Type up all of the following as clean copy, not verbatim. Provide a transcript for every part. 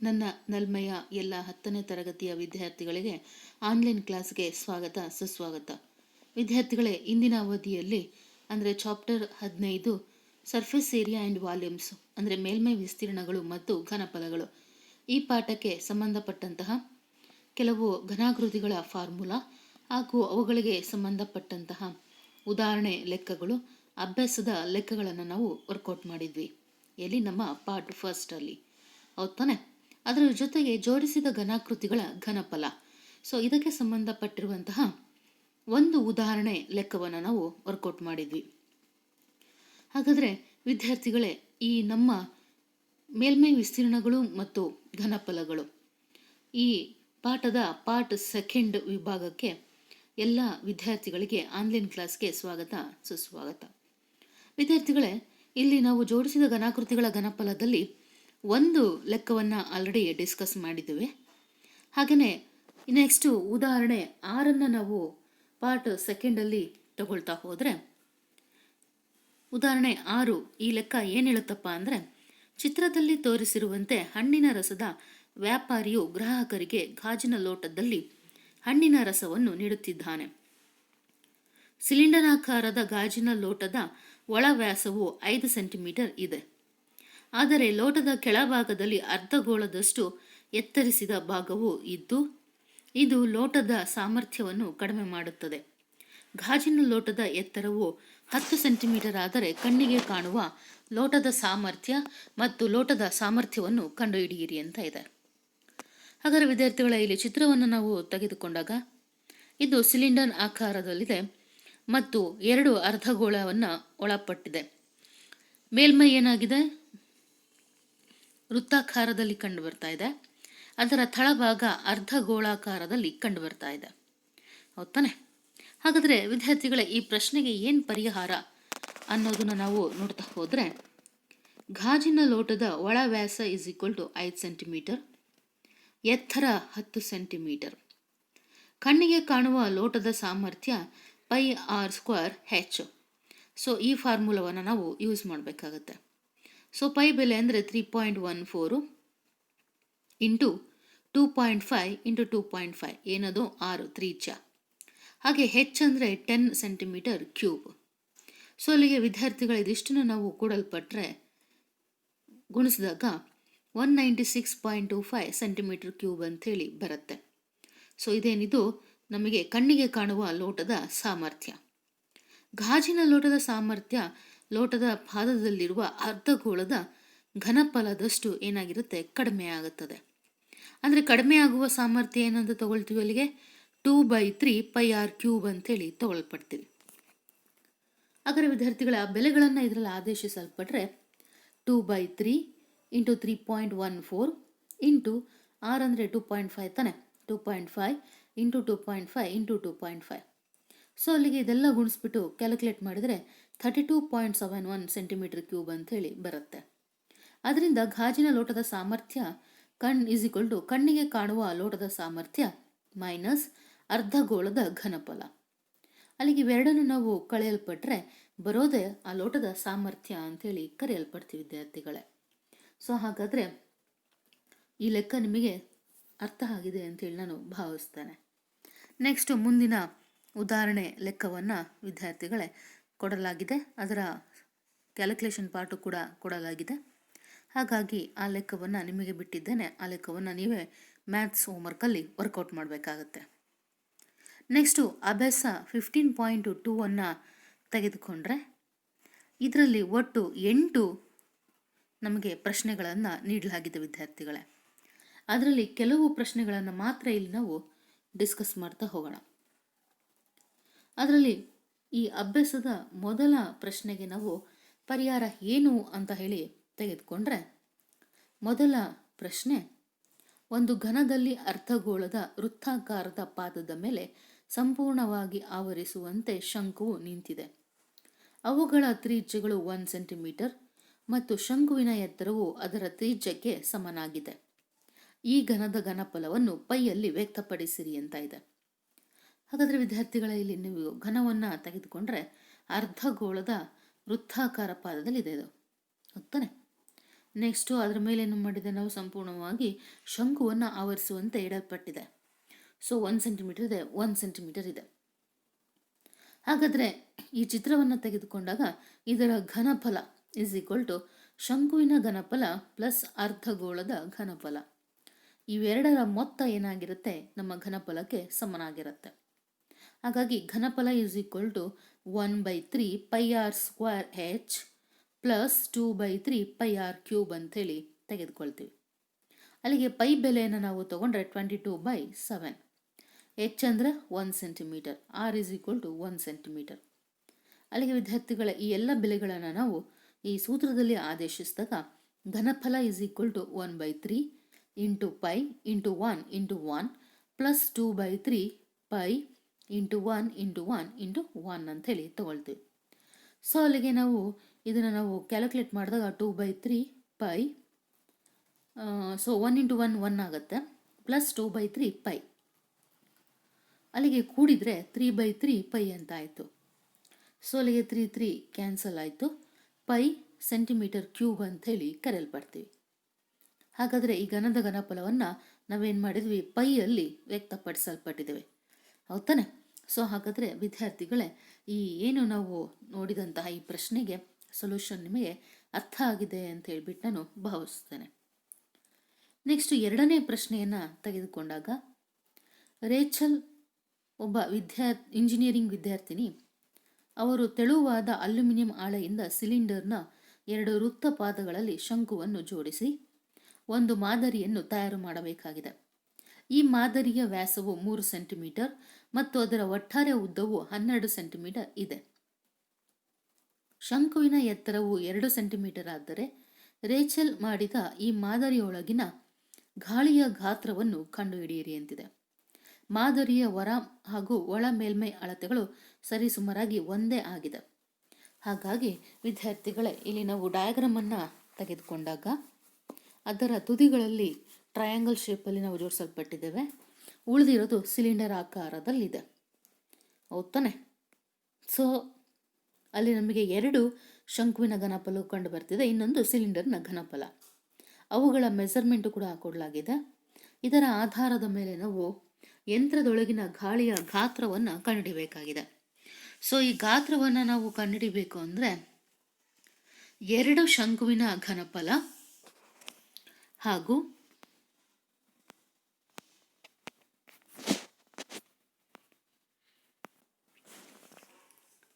ನನ್ನ ನಲ್ಮೆಯ ಎಲ್ಲ 10ನೇ ತರಗತಿಯ ವಿದ್ಯಾರ್ಥಿಗಳಿಗೆ ಆನ್ಲೈನ್ ಕ್ಲಾಸ್ಗೆ ಸ್ವಾಗತ ಸುಸ್ವಾಗತ. ವಿದ್ಯಾರ್ಥಿಗಳೇ, ಇಂದಿನ ಅವಧಿಯಲ್ಲಿ ಅಂದರೆ chapter 15 surface area and volumes ಅಂದರೆ ಮೇಲ್ಮೈ ವಿಸ್ತೀರ್ಣಗಳು ಮತ್ತು ಘನಫಲಗಳು, ಈ ಪಾಠಕ್ಕೆ ಸಂಬಂಧಪಟ್ಟಂತಹ ಕೆಲವು ಘನಾಕೃತಿಗಳ ಫಾರ್ಮುಲಾ ಹಾಗೂ ಅವುಗಳಿಗೆ ಸಂಬಂಧಪಟ್ಟಂತಹ ಉದಾಹರಣೆ ಲೆಕ್ಕಗಳು, ಅಭ್ಯಾಸದ ಲೆಕ್ಕಗಳನ್ನು ನಾವು ವರ್ಕೌಟ್ ಮಾಡಿದ್ವಿ. ಎಲ್ಲಿ ನಮ್ಮ ಪಾರ್ಟ್ ಫಸ್ಟಲ್ಲಿ, ಹೌದು ತಾನೆ? ಅದರ ಜೊತೆಗೆ ಜೋಡಿಸಿದ ಘನಾಕೃತಿಗಳ ಘನಫಲ, ಇದಕ್ಕೆ ಸಂಬಂಧಪಟ್ಟಿರುವಂತಹ ಒಂದು ಉದಾಹರಣೆ ಲೆಕ್ಕವನ್ನು ನಾವು ವರ್ಕೌಟ್ ಮಾಡಿದ್ವಿ. ಹಾಗಾದರೆ ವಿದ್ಯಾರ್ಥಿಗಳೇ, ಈ ನಮ್ಮ ಮೇಲ್ಮೈ ವಿಸ್ತೀರ್ಣಗಳು ಮತ್ತು ಘನಫಲಗಳು ಈ ಪಾಠದ ಪಾರ್ಟ್ ಸೆಕೆಂಡ್ ವಿಭಾಗಕ್ಕೆ ಎಲ್ಲ ವಿದ್ಯಾರ್ಥಿಗಳಿಗೆ ಆನ್ಲೈನ್ ಕ್ಲಾಸ್ಗೆ ಸ್ವಾಗತ ಸುಸ್ವಾಗತ. ವಿದ್ಯಾರ್ಥಿಗಳೇ, ಇಲ್ಲಿ ನಾವು ಜೋಡಿಸಿದ ಘನಾಕೃತಿಗಳ ಘನಫಲದಲ್ಲಿ ಒಂದು ಲೆಕ್ಕವನ್ನು ಆಲ್ರೆಡಿ ಡಿಸ್ಕಸ್ ಮಾಡಿದ್ದೇವೆ. ಹಾಗೆಯೇ ನೆಕ್ಸ್ಟು ಉದಾಹರಣೆ 6 ನಾವು ಪಾರ್ಟ್ ಸೆಕೆಂಡಲ್ಲಿ ತಗೊಳ್ತಾ ಹೋದರೆ, ಉದಾಹರಣೆ 6 ಈ ಲೆಕ್ಕ ಏನು ಹೇಳುತ್ತಪ್ಪ ಅಂದರೆ, ಚಿತ್ರದಲ್ಲಿ ತೋರಿಸಿರುವಂತೆ ಹಣ್ಣಿನ ರಸದ ವ್ಯಾಪಾರಿಯು ಗ್ರಾಹಕರಿಗೆ ಗಾಜಿನ ಲೋಟದಲ್ಲಿ ಹಣ್ಣಿನ ರಸವನ್ನು ನೀಡುತ್ತಿದ್ದಾನೆ. ಸಿಲಿಂಡರಾಕಾರದ ಗಾಜಿನ ಲೋಟದ ಒಳ ವ್ಯಾಸವು 5 ಸೆಂಟಿಮೀಟರ್ ಇದೆ. ಆದರೆ ಲೋಟದ ಕೆಳಭಾಗದಲ್ಲಿ ಅರ್ಧಗೋಳದಷ್ಟು ಎತ್ತರಿಸಿದ ಭಾಗವು ಇದ್ದು, ಇದು ಲೋಟದ ಸಾಮರ್ಥ್ಯವನ್ನು ಕಡಿಮೆ ಮಾಡುತ್ತದೆ. ಗಾಜಿನ ಲೋಟದ ಎತ್ತರವು 10 ಸೆಂಟಿಮೀಟರ್ ಆದರೆ ಕಣ್ಣಿಗೆ ಕಾಣುವ ಲೋಟದ ಸಾಮರ್ಥ್ಯ ಮತ್ತು ಲೋಟದ ಸಾಮರ್ಥ್ಯವನ್ನು ಕಂಡುಹಿಡಿಯಿರಿ ಅಂತ ಇದೆ. ಹಾಗಾದರೆ ವಿದ್ಯಾರ್ಥಿಗಳ, ಇಲ್ಲಿ ಚಿತ್ರವನ್ನು ನಾವು ತೆಗೆದುಕೊಂಡಾಗ ಇದು ಸಿಲಿಂಡರ್ ಆಕಾರದಲ್ಲಿದೆ ಮತ್ತು 2 ಅರ್ಧಗೋಳವನ್ನು ಒಳಪಟ್ಟಿದೆ. ಮೇಲ್ಮೈ ಏನಾಗಿದೆ, ವೃತ್ತಾಕಾರದಲ್ಲಿ ಕಂಡು ಬರ್ತಾ ಇದೆ. ಅದರ ತಳಭಾಗ ಅರ್ಧಗೋಳಾಕಾರದಲ್ಲಿ ಕಂಡು ಬರ್ತಾ ಇದೆ, ಹೌದು ತಾನೆ? ಹಾಗಾದರೆ ವಿದ್ಯಾರ್ಥಿಗಳೇ, ಈ ಪ್ರಶ್ನೆಗೆ ಏನು ಪರಿಹಾರ ಅನ್ನೋದನ್ನು ನಾವು ನೋಡ್ತಾ ಹೋದರೆ, ಗಾಜಿನ ಲೋಟದ ಒಳ ವ್ಯಾಸ ಇಸ್ ಈಕ್ವಲ್ ಟು 5 ಸೆಂಟಿಮೀಟರ್, ಎತ್ತರ 10 ಸೆಂಟಿಮೀಟರ್, ಕಣ್ಣಿಗೆ ಕಾಣುವ ಲೋಟದ ಸಾಮರ್ಥ್ಯ ಪೈ ಆರ್ ಸ್ಕ್ವೇರ್ ಹೆಚ್. ಈ ಫಾರ್ಮುಲಾವನ್ನು ನಾವು ಯೂಸ್ ಮಾಡಬೇಕಾಗತ್ತೆ. ಪೈ ಬೆಲೆ ಅಂದರೆ 3.14 ಇಂಟು 2.5 ಇಂಟು 2.5 ಏನದು 6 ತ್ರಿಜ್ಯ. ಹಾಗೆ ಹೆಚ್ ಅಂದರೆ 10 ಸೆಂಟಿಮೀಟರ್ ಕ್ಯೂಬ್. ಅಲ್ಲಿಗೆ ವಿದ್ಯಾರ್ಥಿಗಳ ಇದಿಷ್ಟನ್ನು ನಾವು ಕೂಡಲ್ಪಟ್ಟರೆ ಗುಣಿಸಿದಾಗ 196.25 ಸೆಂಟಿಮೀಟರ್ ಕ್ಯೂಬ್ ಅಂಥೇಳಿ ಬರುತ್ತೆ. ಇದೇನಿದು ನಮಗೆ ಕಣ್ಣಿಗೆ ಕಾಣುವ ಲೋಟದ ಸಾಮರ್ಥ್ಯ. ಗಾಜಿನ ಲೋಟದ ಸಾಮರ್ಥ್ಯ ಲೋಟದ ಪಾದದಲ್ಲಿರುವ ಅರ್ಧಗೋಳದ ಘನಫಲದಷ್ಟು ಏನಾಗಿರುತ್ತೆ, ಕಡಿಮೆ ಆಗುತ್ತದೆ. ಅಂದರೆ ಕಡಿಮೆ ಆಗುವ ಸಾಮರ್ಥ್ಯ ಏನಂತ ತಗೊಳ್ತೀವಿ, ಅಲ್ಲಿಗೆ 2/3 ಪೈ ಆರ್ ಕ್ಯೂಬ್ ಅಂತೇಳಿ ತಗೊಳ್ಪಡ್ತೀವಿ. ಹಾಗಾದರೆ ವಿದ್ಯಾರ್ಥಿಗಳ ಬೆಲೆಗಳನ್ನು ಇದರಲ್ಲಿ ಆದೇಶಿಸಲ್ಪಟ್ರೆ 2/3 ಇಂಟು 3.14 ಇಂಟು ಆರ್ ಅಂದರೆ 2.5 ತಾನೆ, 2.5 ಇಂಟು 2.5 ಇಂಟು 2.5. ಅಲ್ಲಿಗೆ ಇದೆಲ್ಲ ಗುಣಿಸ್ಬಿಟ್ಟು ಕ್ಯಾಲ್ಕುಲೇಟ್ ಮಾಡಿದರೆ 32.71 ಸೆಂಟಿಮೀಟರ್ ಕ್ಯೂಬ್ ಅಂತೇಳಿ ಬರುತ್ತೆ. ಅದರಿಂದ ಗಾಜಿನ ಲೋಟದ ಸಾಮರ್ಥ್ಯ ಕಣ್ಣಿಗೆ ಕಾಣುವ ಲೋಟದ ಸಾಮರ್ಥ್ಯ ಮೈನಸ್ ಅರ್ಧಗೋಳದ ಘನಫಲ. ಅಲ್ಲಿಗೆ ಇವೆರಡನ್ನು ನಾವು ಕಳೆಯಲ್ಪಟ್ರೆ ಬರೋದೇ ಆ ಲೋಟದ ಸಾಮರ್ಥ್ಯ ಅಂತೇಳಿ ಕರೆಯಲ್ಪಡ್ತೀವಿ ವಿದ್ಯಾರ್ಥಿಗಳೇ. ಹಾಗಾದರೆ ಈ ಲೆಕ್ಕ ನಿಮಗೆ ಅರ್ಥ ಆಗಿದೆ ಅಂತೇಳಿ ನಾನು ಭಾವಿಸ್ತೇನೆ. ನೆಕ್ಸ್ಟ್ ಮುಂದಿನ ಉದಾಹರಣೆ ಲೆಕ್ಕವನ್ನು ವಿದ್ಯಾರ್ಥಿಗಳೇ ಕೊಡಲಾಗಿದೆ, ಅದರ ಕ್ಯಾಲ್ಕುಲೇಷನ್ ಪಾರ್ಟು ಕೂಡ ಕೊಡಲಾಗಿದೆ. ಹಾಗಾಗಿ ಆ ಲೆಕ್ಕವನ್ನು ನಿಮಗೆ ಬಿಟ್ಟಿದ್ದೇನೆ. ಆ ಲೆಕ್ಕವನ್ನು ನೀವೇ ಮ್ಯಾಥ್ಸ್ ಹೋಮ್ವರ್ಕಲ್ಲಿ ವರ್ಕೌಟ್ ಮಾಡಬೇಕಾಗತ್ತೆ. ನೆಕ್ಸ್ಟು ಅಭ್ಯಾಸ 15.2 ತೆಗೆದುಕೊಂಡ್ರೆ ಇದರಲ್ಲಿ ಒಟ್ಟು 8 ನಮಗೆ ಪ್ರಶ್ನೆಗಳನ್ನು ನೀಡಲಾಗಿದೆ ವಿದ್ಯಾರ್ಥಿಗಳೇ. ಅದರಲ್ಲಿ ಕೆಲವು ಪ್ರಶ್ನೆಗಳನ್ನು ಮಾತ್ರ ಇಲ್ಲಿ ನಾವು ಡಿಸ್ಕಸ್ ಮಾಡ್ತಾ ಹೋಗೋಣ. ಅದರಲ್ಲಿ ಈ ಅಭ್ಯಾಸದ ಮೊದಲ ಪ್ರಶ್ನೆಗೆ ನಾವು ಪರಿಹಾರ ಏನು ಅಂತ ಹೇಳಿ ತೆಗೆದುಕೊಂಡ್ರೆ, ಮೊದಲ ಪ್ರಶ್ನೆ, ಒಂದು ಘನದಲ್ಲಿ ಅರ್ಧಗೋಳದ ವೃತ್ತಾಕಾರದ ಪಾದದ ಮೇಲೆ ಸಂಪೂರ್ಣವಾಗಿ ಆವರಿಸುವಂತೆ ಶಂಕುವು ನಿಂತಿದೆ. ಅವುಗಳ ತ್ರಿಜ್ಯಗಳು 1 ಸೆಂಟಿಮೀಟರ್ ಮತ್ತು ಶಂಕುವಿನ ಎತ್ತರವು ಅದರ ತ್ರಿಜ್ಯಕ್ಕೆ ಸಮನಾಗಿದೆ. ಈ ಘನದ ಘನಫಲವನ್ನು ಪೈಯಲ್ಲಿ ವ್ಯಕ್ತಪಡಿಸಿರಿ ಅಂತ ಇದೆ. ಹಾಗಾದರೆ ವಿದ್ಯಾರ್ಥಿಗಳ, ಇಲ್ಲಿ ನೀವು ಘನವನ್ನು ತೆಗೆದುಕೊಂಡ್ರೆ ಅರ್ಧಗೋಳದ ವೃತ್ತಾಕಾರ ಪಾದದಲ್ಲಿದೆ ಇದು, ಗೊತ್ತಾನೆ? ನೆಕ್ಸ್ಟು ಅದರ ಮೇಲೆ ಏನು ಮಾಡಿದೆ ನಾವು ಸಂಪೂರ್ಣವಾಗಿ ಶಂಕುವನ್ನು ಆವರಿಸುವಂತೆ ಇಡಲ್ಪಟ್ಟಿದೆ. ಸೊ 1 ಸೆಂಟಿಮೀಟರ್ ಇದೆ, 1 ಸೆಂಟಿಮೀಟರ್ ಇದೆ. ಹಾಗಾದರೆ ಈ ಚಿತ್ರವನ್ನು ತೆಗೆದುಕೊಂಡಾಗ ಇದರ ಘನಫಲ ಇಸ್ ಈಕ್ವಲ್ ಟು ಶಂಕುವಿನ ಘನಫಲ ಪ್ಲಸ್ ಅರ್ಧಗೋಳದ ಘನಫಲ. ಇವೆರಡರ ಮೊತ್ತ ಏನಾಗಿರುತ್ತೆ, ನಮ್ಮ ಘನಫಲಕ್ಕೆ ಸಮನಾಗಿರುತ್ತೆ. ಹಾಗಾಗಿ ಘನಫಲ is equal to 1/3 πr² plus 2/3 πr³ ಅಂಥೇಳಿ ತೆಗೆದುಕೊಳ್ತೀವಿ. ಅಲ್ಲಿಗೆ ಪೈ ಬೆಲೆಯನ್ನು ನಾವು ತಗೊಂಡ್ರೆ 22/7. ಎಚ್ ಅಂದರೆ 1 centimetre, R is equal to 1 centimetre. ಅಲ್ಲಿಗೆ ವಿದ್ಯಾರ್ಥಿಗಳ ಈ ಎಲ್ಲ ಬೆಲೆಗಳನ್ನು ನಾವು ಈ ಸೂತ್ರದಲ್ಲಿ ಆದೇಶಿಸಿದಾಗ ಘನಫಲ is equal to 1/3 into pi into 1 into 1 plus 2/3 pi into 1 into 1 into 1 ಅಂಥೇಳಿ ತಗೊಳ್ತೀವಿ. ಸೊ ಅಲ್ಲಿಗೆ ನಾವು ಇದನ್ನು ನಾವು ಕ್ಯಾಲ್ಕುಲೇಟ್ ಮಾಡಿದಾಗ 2/3 ಪೈ, ಸೊ 1 ಇಂಟು 1 1 ಆಗುತ್ತೆ, ಪ್ಲಸ್ 2/3 ಪೈ, ಅಲ್ಲಿಗೆ ಕೂಡಿದರೆ 3/3 ಪೈ ಅಂತ ಆಯಿತು. ಸೊ ಅಲ್ಲಿಗೆ 3 ಕ್ಯಾನ್ಸಲ್ ಆಯಿತು. ಪೈ ಸೆಂಟಿಮೀಟರ್ ಕ್ಯೂಬ್ ಅಂಥೇಳಿ ಕರೆಯಲ್ಪಡ್ತೀವಿ. ಹಾಗಾದರೆ ಈ ಘನದ ಘನಫಲವನ್ನು ನಾವೇನು ಮಾಡಿದ್ವಿ, ಪೈಯಲ್ಲಿ ವ್ಯಕ್ತಪಡಿಸಲ್ಪಟ್ಟಿದ್ದೇವೆ, ಹೌದಾನೆ? ಸೊ ಹಾಗಾದರೆ ವಿದ್ಯಾರ್ಥಿಗಳೇ, ಈ ಏನು ನಾವು ನೋಡಿದಂತಹ ಈ ಪ್ರಶ್ನೆಗೆ ಸೊಲ್ಯೂಷನ್ ನಿಮಗೆ ಅರ್ಥ ಆಗಿದೆ ಅಂತ ಹೇಳ್ಬಿಟ್ಟು ನಾನು ಭಾವಿಸ್ತೇನೆ. ನೆಕ್ಸ್ಟ್ ಎರಡನೇ ಪ್ರಶ್ನೆಯನ್ನು ತೆಗೆದುಕೊಂಡಾಗ, ರೇಚಲ್ ಒಬ್ಬ ಇಂಜಿನಿಯರಿಂಗ್ ವಿದ್ಯಾರ್ಥಿನಿ. ಅವರು ತೆಳುವಾದ ಅಲ್ಯೂಮಿನಿಯಂ ಹಾಳೆಯಿಂದ ಸಿಲಿಂಡರ್ನ 2 ವೃತ್ತ ಪಾದಗಳಲ್ಲಿ ಶಂಕುವನ್ನು ಜೋಡಿಸಿ ಒಂದು ಮಾದರಿಯನ್ನು ತಯಾರು ಮಾಡಬೇಕಾಗಿದೆ. ಈ ಮಾದರಿಯ ವ್ಯಾಸವು 3 ಸೆಂಟಿಮೀಟರ್ ಮತ್ತು ಅದರ ಒಟ್ಟಾರೆ ಉದ್ದವು 12 ಸೆಂಟಿಮೀಟರ್ ಇದೆ. ಶಂಕುವಿನ ಎತ್ತರವು 2 ಸೆಂಟಿಮೀಟರ್ ಆದರೆ ರೇಚಲ್ ಮಾಡಿದ ಈ ಮಾದರಿಯೊಳಗಿನ ಗಾಳಿಯ ಗಾತ್ರವನ್ನು ಕಂಡುಹಿಡಿಯಿರಿ ಅಂತಿದೆ. ಮಾದರಿಯ ಹೊರ ಹಾಗೂ ಒಳ ಮೇಲ್ಮೈ ಅಳತೆಗಳು ಸರಿಸುಮಾರಾಗಿ ಒಂದೇ ಆಗಿದೆ. ಹಾಗಾಗಿ ವಿದ್ಯಾರ್ಥಿಗಳೇ, ಇಲ್ಲಿ ನಾವು ಡಯಾಗ್ರಾಮನ್ನು ತೆಗೆದುಕೊಂಡಾಗ ಅದರ ತುದಿಗಳಲ್ಲಿ ಟ್ರಯಾಂಗಲ್ ಶೇಪಲ್ಲಿ ನಾವು ಜೋಡಿಸಲ್ಪಟ್ಟಿದ್ದೇವೆ, ಉಳಿದಿರೋದು ಸಿಲಿಂಡರ್ ಆಕಾರದಲ್ಲಿದೆ, ಹೌದಾನೆ? ಸೊ ಅಲ್ಲಿ ನಮಗೆ 2 ಶಂಕುವಿನ ಘನಫಲ ಕಂಡು ಬರ್ತಿದೆ, ಇನ್ನೊಂದು ಸಿಲಿಂಡರ್ನ ಘನಫಲ. ಅವುಗಳ ಮೆಜರ್ಮೆಂಟು ಕೂಡ ಕೊಡಲಾಗಿದೆ. ಇದರ ಆಧಾರದ ಮೇಲೆ ನಾವು ಯಂತ್ರದೊಳಗಿನ ಗಾಳಿಯ ಗಾತ್ರವನ್ನು ಕಂಡುಹಿಡಿಯಬೇಕಾಗಿದೆ. ಸೊ ಈ ಗಾತ್ರವನ್ನು ನಾವು ಕಂಡುಹಿಡಿಬೇಕು ಅಂದರೆ 2 ಶಂಕುವಿನ ಘನಫಲ ಹಾಗೂ